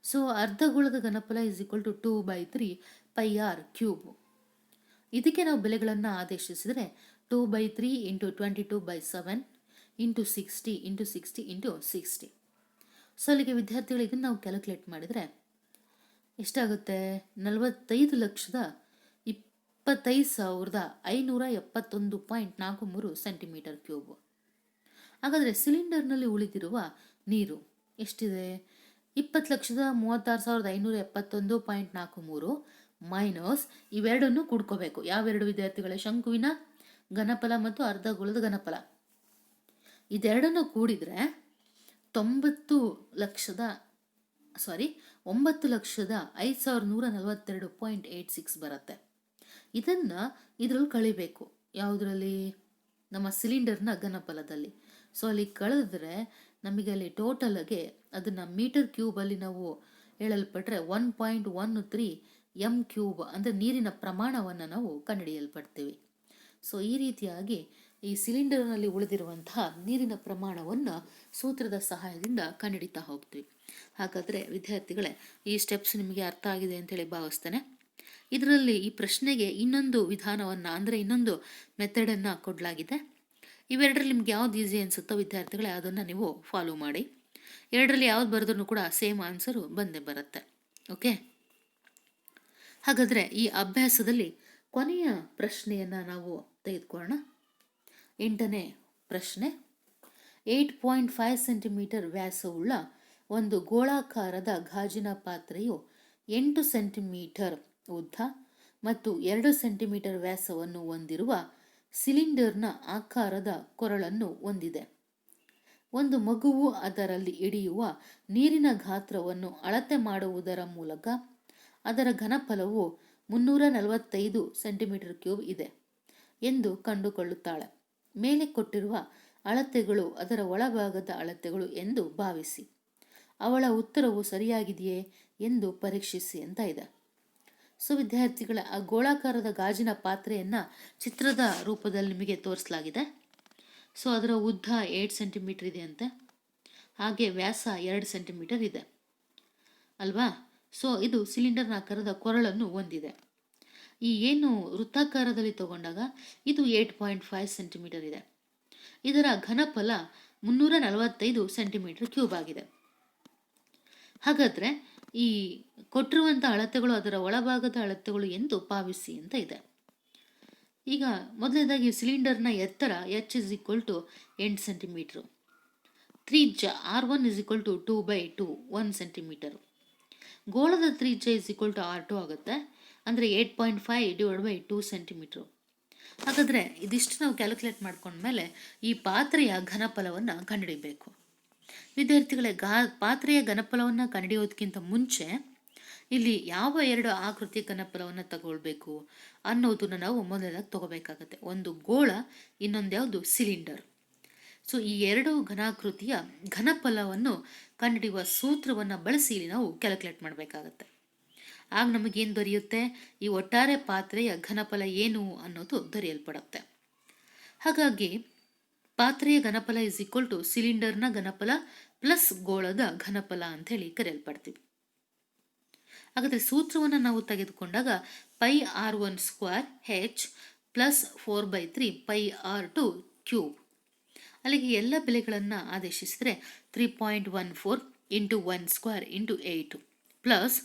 So ಅರ್ಧಗೋಳದ ಘನಫಲ = 2/3 πr³. ಇದಕ್ಕೆ ನಾವು ಬೆಲೆಗಳನ್ನು ಆದೇಶಿಸಿದರೆ 2/3 × 22/7 × 60 × 60 × 60. ಸೊ ಅಲ್ಲಿಗೆ ವಿದ್ಯಾರ್ಥಿಗಳು ಇದನ್ನು ನಾವು ಕ್ಯಾಲ್ಕುಲೇಟ್ ಮಾಡಿದರೆ ಎಷ್ಟಾಗುತ್ತೆ? 45,25,571.43 ಸೆಂಟಿಮೀಟರ್ ಕ್ಯೂಬ್. ಹಾಗಾದರೆ ಸಿಲಿಂಡರ್ನಲ್ಲಿ ಉಳಿದಿರುವ ನೀರು ಎಷ್ಟಿದೆ? 20,36,571.43 ಮೈನಸ್ ಇವೆರಡನ್ನು ಕೂಡ್ಕೋಬೇಕು. ಯಾವೆರಡು ವಿದ್ಯಾರ್ಥಿಗಳೇ? ಶಂಕುವಿನ ಘನಫಲ ಮತ್ತು ಅರ್ಧಗೋಳದ ಘನಫಲ. ಇದೆರಡನ್ನು ಕೂಡಿದರೆ 9,05,142.86 ಬರುತ್ತೆ. ಇದನ್ನು ಇದರಲ್ಲಿ ಕಳಿಬೇಕು. ಯಾವುದರಲ್ಲಿ? ನಮ್ಮ ಸಿಲಿಂಡರ್ನ ಘನಫಲದಲ್ಲಿ. ಸೊ ಅಲ್ಲಿ ಕಳೆದ್ರೆ ನಮಗೆ ಅಲ್ಲಿ ಟೋಟಲ್ಗೆ ಅದನ್ನು ಮೀಟರ್ ಕ್ಯೂಬಲ್ಲಿ ನಾವು ಹೇಳಲ್ಪಟ್ರೆ 1.13 m³ ಅಂದರೆ ನೀರಿನ ಪ್ರಮಾಣವನ್ನು ನಾವು ಕಂಡುಹಿಡಿಯಲ್ಪಡ್ತೀವಿ. ಸೊ ಈ ರೀತಿಯಾಗಿ ಈ ಸಿಲಿಂಡರ್ನಲ್ಲಿ ಉಳಿದಿರುವಂತಹ ನೀರಿನ ಪ್ರಮಾಣವನ್ನು ಸೂತ್ರದ ಸಹಾಯದಿಂದ ಕಂಡುಹಿಡಿತಾ ಹೋಗ್ತೀವಿ. ಹಾಗಾದರೆ ವಿದ್ಯಾರ್ಥಿಗಳೇ, ಈ ಸ್ಟೆಪ್ಸ್ ನಿಮಗೆ ಅರ್ಥ ಆಗಿದೆ ಅಂತೇಳಿ ಭಾವಿಸ್ತೇನೆ. ಇದರಲ್ಲಿ ಈ ಪ್ರಶ್ನೆಗೆ ಇನ್ನೊಂದು ವಿಧಾನವನ್ನು ಅಂದರೆ ಇನ್ನೊಂದು ಮೆಥಡನ್ನು ಕೊಡಲಾಗಿದೆ. ಇವೆರಡರಲ್ಲಿ ನಿಮ್ಗೆ ಯಾವ್ದು ಈಸಿ ಅನಿಸುತ್ತೋ ವಿದ್ಯಾರ್ಥಿಗಳೇ ಅದನ್ನು ನೀವು ಫಾಲೋ ಮಾಡಿ. ಎರಡರಲ್ಲಿ ಯಾವ್ದು ಬರೆದ್ರೂ ಕೂಡ ಸೇಮ್ ಆನ್ಸರು ಬಂದೇ ಬರುತ್ತೆ. ಓಕೆ, ಹಾಗಾದರೆ ಈ ಅಭ್ಯಾಸದಲ್ಲಿ ಕೊನೆಯ ಪ್ರಶ್ನೆಯನ್ನು ನಾವು ತೆಗೆದುಕೊಳ್ಳೋಣ. 8ನೇ ಪ್ರಶ್ನೆ. 8.5 ಸೆಂಟಿಮೀಟರ್ ವ್ಯಾಸವುಳ್ಳ ಒಂದು ಗೋಳಾಕಾರದ ಗಾಜಿನ ಪಾತ್ರೆಯು 8 ಸೆಂಟಿಮೀಟರ್ ಉದ್ದ ಮತ್ತು 2 ಸೆಂಟಿಮೀಟರ್ ವ್ಯಾಸವನ್ನು ಹೊಂದಿರುವ ಸಿಲಿಂಡರ್ನ ಆಕಾರದ ಕೊರಳನ್ನು ಹೊಂದಿದೆ. ಒಂದು ಮಗುವು ಅದರಲ್ಲಿ ಹಿಡಿಯುವ ನೀರಿನ ಗಾತ್ರವನ್ನು ಅಳತೆ ಮಾಡುವುದರ ಮೂಲಕ ಅದರ ಘನಫಲವು 345 ಸೆಂಟಿಮೀಟರ್ ಕ್ಯೂಬ್ ಇದೆ ಎಂದು ಕಂಡುಕೊಳ್ಳುತ್ತಾಳೆ. ಮೇಲೆ ಕೊಟ್ಟಿರುವ ಅಳತೆಗಳು ಅದರ ಒಳಭಾಗದ ಅಳತೆಗಳು ಎಂದು ಭಾವಿಸಿ. ಅವಳ ಉತ್ತರವು ಸರಿಯಾಗಿದೆಯೇ ಎಂದು ಪರೀಕ್ಷಿಸಿ ಅಂತ ಇದೆ. ಸೊ ವಿದ್ಯಾರ್ಥಿಗಳ ಆ ಗೋಳಾಕಾರದ ಗಾಜಿನ ಪಾತ್ರೆಯನ್ನು ಚಿತ್ರದ ರೂಪದಲ್ಲಿ ನಿಮಗೆ ತೋರಿಸಲಾಗಿದೆ. ಸೊ ಅದರ ಉದ್ದ 8 ಸೆಂಟಿಮೀಟರ್ ಇದೆ ಅಂತೆ, ಹಾಗೆ ವ್ಯಾಸ 2 ಸೆಂಟಿಮೀಟರ್ ಇದೆ ಅಲ್ವಾ. ಸೊ ಇದು ಸಿಲಿಂಡರ್ನಾಕಾರದ ಕೊರಳನ್ನು ಹೊಂದಿದೆ. ಈ ಏನು ವೃತ್ತಾಕಾರದಲ್ಲಿ ತಗೊಂಡಾಗ ಇದು 8.5 ಸೆಂಟಿಮೀಟರ್ ಇದೆ. ಇದರ ಘನಫಲ 345 ಸೆಂಟಿಮೀಟರ್ ಕ್ಯೂಬ್ ಆಗಿದೆ. ಹಾಗಾದರೆ ಈ ಕೊಟ್ಟಿರುವಂಥ ಅಳತೆಗಳು ಅದರ ಒಳಭಾಗದ ಅಳತೆಗಳು ಎಂದು ಭಾವಿಸಿ ಅಂತ ಇದೆ. ಈಗ ಮೊದಲನೇದಾಗಿ ಸಿಲಿಂಡರ್ನ ಎತ್ತರ h = 8 ಸೆಂಟಿಮೀಟ್ರು, ತ್ರಿಜ್ಯ R1 = 2/2 1 ಸೆಂಟಿಮೀಟರು, ಗೋಳದ ತ್ರಿಜ್ಯ R2 ಆಗುತ್ತೆ, ಅಂದರೆ 8.5 / 2 ಸೆಂಟಿಮೀಟ್ರು. ಹಾಗಾದರೆ ಇದಿಷ್ಟು ನಾವು ಕ್ಯಾಲ್ಕುಲೇಟ್ ಮಾಡ್ಕೊಂಡ್ಮೇಲೆ ಈ ಪಾತ್ರೆಯ ಘನಫಲವನ್ನು ಕಂಡುಹಿಡಿಯಬೇಕು. ವಿದ್ಯಾರ್ಥಿಗಳೇ, ಪಾತ್ರೆಯ ಘನಫಲವನ್ನು ಕಂಡುಹಿಡಿಯೋದಕ್ಕಿಂತ ಮುಂಚೆ ಇಲ್ಲಿ ಯಾವ 2 ಆಕೃತಿಯ ಘನಫಲವನ್ನು ತಗೊಳ್ಬೇಕು ಅನ್ನೋದನ್ನು ನಾವು ಮೊದಲಾಗಿ ತಗೋಬೇಕಾಗತ್ತೆ. ಒಂದು ಗೋಳ, ಇನ್ನೊಂದು ಯಾವುದು ಸಿಲಿಂಡರ್. ಸೊ ಈ 2 ಘನಾಕೃತಿಯ ಘನಫಲವನ್ನು ಕಂಡುಹಿಡಿಯುವ ಸೂತ್ರವನ್ನು ಬಳಸಿ ಇಲ್ಲಿ ನಾವು ಕ್ಯಾಲ್ಕುಲೇಟ್ ಮಾಡಬೇಕಾಗತ್ತೆ. ಆಗ ನಮಗೇನು ದೊರೆಯುತ್ತೆ? ಈ ಒಟ್ಟಾರೆ ಪಾತ್ರೆಯ ಘನಫಲ ಏನು ಅನ್ನೋದು ದೊರೆಯಲ್ಪಡುತ್ತೆ. ಹಾಗಾಗಿ ಪಾತ್ರೆಯ ಘನಫಲ = ಸಿಲಿಂಡರ್ನ ಘನಫಲ ಪ್ಲಸ್ ಗೋಳದ ಘನಫಲ ಅಂತ ಹೇಳಿ ಕರೆಯಲ್ಪಡ್ತೀವಿ. ಹಾಗಾದರೆ ಸೂತ್ರವನ್ನು ನಾವು ತೆಗೆದುಕೊಂಡಾಗ πr1² h plus 4/3 πr2 cube. ಅಲ್ಲಿಗೆ ಎಲ್ಲ ಬೆಲೆಗಳನ್ನು ಆದೇಶಿಸಿದರೆ 3.14 × 1² × 8 ಪ್ಲಸ್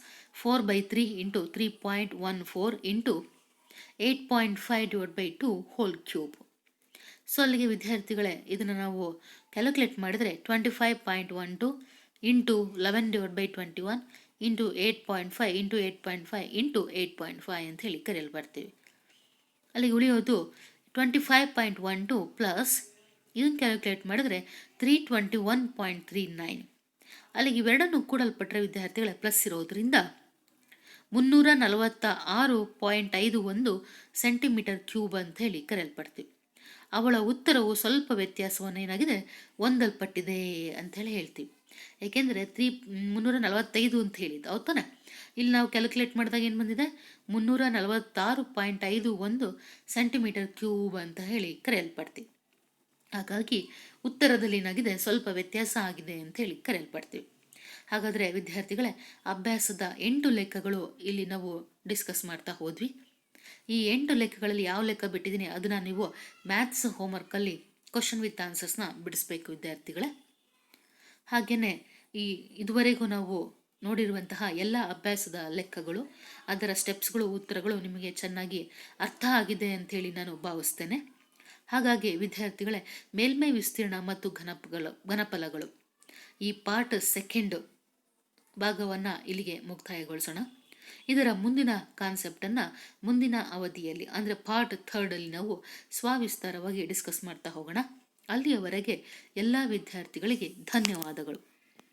4/3 × 3.14 × 8.5 / 2 ಹೋಲ್ ಕ್ಯೂಬ್. ಸೊ ಅಲ್ಲಿಗೆ ವಿದ್ಯಾರ್ಥಿಗಳೇ, ಇದನ್ನು ನಾವು ಕ್ಯಾಲ್ಕುಲೇಟ್ ಮಾಡಿದರೆ 25.12 × 11/21 × 8.5 × 8.5 × 8.5 ಅಂತ ಹೇಳಿ ಕರೆಯಲ್ಪಡ್ತೀವಿ. ಅಲ್ಲಿಗೆ ಉಳಿಯೋದು 25.12 ಪ್ಲಸ್ ಇದನ್ನು ಕ್ಯಾಲ್ಕುಲೇಟ್ ಮಾಡಿದರೆ 321.39. ಅಲ್ಲಿಗೆ ಇವೆರಡನ್ನು ಕೂಡಲ್ಪಟ್ಟರೆ ವಿದ್ಯಾರ್ಥಿಗಳೇ ಪ್ಲಸ್ ಇರೋದ್ರಿಂದ 346.51 ಸೆಂಟಿಮೀಟರ್ ಕ್ಯೂಬ್ ಅಂತ ಹೇಳಿ ಕರೆಯಲ್ಪಡ್ತೀವಿ. ಅವಳ ಉತ್ತರವು ಸ್ವಲ್ಪ ವ್ಯತ್ಯಾಸವನ್ನು ಏನಾಗಿದೆ ಹೊಂದಲ್ಪಟ್ಟಿದೆ ಅಂಥೇಳಿ ಹೇಳ್ತೀವಿ. ಏಕೆಂದರೆ 345 ಅಂತ ಹೇಳಿದ್ದು ಹೌದು ತಾನೆ. ಇಲ್ಲಿ ನಾವು ಕ್ಯಾಲ್ಕುಲೇಟ್ ಮಾಡಿದಾಗ ಏನು ಬಂದಿದೆ? 346.51 ಸೆಂಟಿಮೀಟರ್ ಕ್ಯೂಬ್ ಅಂತ ಹೇಳಿ ಕರೆಯಲ್ಪಡ್ತೀವಿ. ಹಾಗಾಗಿ ಉತ್ತರದಲ್ಲಿ ಏನಾಗಿದೆ ಸ್ವಲ್ಪ ವ್ಯತ್ಯಾಸ ಆಗಿದೆ ಅಂತ ಹೇಳಿ ಕರೆಯಲ್ಪಡ್ತೀವಿ. ಹಾಗಾದರೆ ವಿದ್ಯಾರ್ಥಿಗಳೇ, ಅಭ್ಯಾಸದ 8 ಲೆಕ್ಕಗಳು ಇಲ್ಲಿ ನಾವು ಡಿಸ್ಕಸ್ ಮಾಡ್ತಾ ಹೋದ್ವಿ. ಈ 8 ಲೆಕ್ಕಗಳಲ್ಲಿ ಯಾವ ಲೆಕ್ಕ ಬಿಟ್ಟಿದ್ದೀನಿ ಅದನ್ನು ನೀವು ಮ್ಯಾಥ್ಸ್ ಹೋಮ್ವರ್ಕಲ್ಲಿ ಕ್ವಶನ್ ವಿತ್ ಆನ್ಸರ್ಸ್ನ ಬಿಡಿಸ್ಬೇಕು ವಿದ್ಯಾರ್ಥಿಗಳೇ. ಹಾಗೆಯೇ ಇದುವರೆಗೂ ನಾವು ನೋಡಿರುವಂತಹ ಎಲ್ಲ ಅಭ್ಯಾಸದ ಲೆಕ್ಕಗಳು, ಅದರ ಸ್ಟೆಪ್ಸ್ಗಳು, ಉತ್ತರಗಳು ನಿಮಗೆ ಚೆನ್ನಾಗಿ ಅರ್ಥ ಆಗಿದೆ ಅಂಥೇಳಿ ನಾನು ಭಾವಿಸ್ತೇನೆ. ಹಾಗಾಗಿ ವಿದ್ಯಾರ್ಥಿಗಳೇ, ಮೇಲ್ಮೈ ವಿಸ್ತೀರ್ಣ ಮತ್ತು ಘನಫಲಗಳು ಈ ಪಾರ್ಟ್ 2 ಭಾಗವನ್ನು ಇಲ್ಲಿಗೆ ಮುಕ್ತಾಯಗೊಳಿಸೋಣ. ಇದರ ಮುಂದಿನ ಕಾನ್ಸೆಪ್ಟನ್ನು ಮುಂದಿನ ಅವಧಿಯಲ್ಲಿ ಅಂದರೆ ಪಾರ್ಟ್ 3 ನಾವು ಸವಿಸ್ತಾರವಾಗಿ ಡಿಸ್ಕಸ್ ಮಾಡ್ತಾ ಹೋಗೋಣ. ಅಲ್ಲಿಯವರೆಗೆ ಎಲ್ಲ ವಿದ್ಯಾರ್ಥಿಗಳಿಗೆ ಧನ್ಯವಾದಗಳು.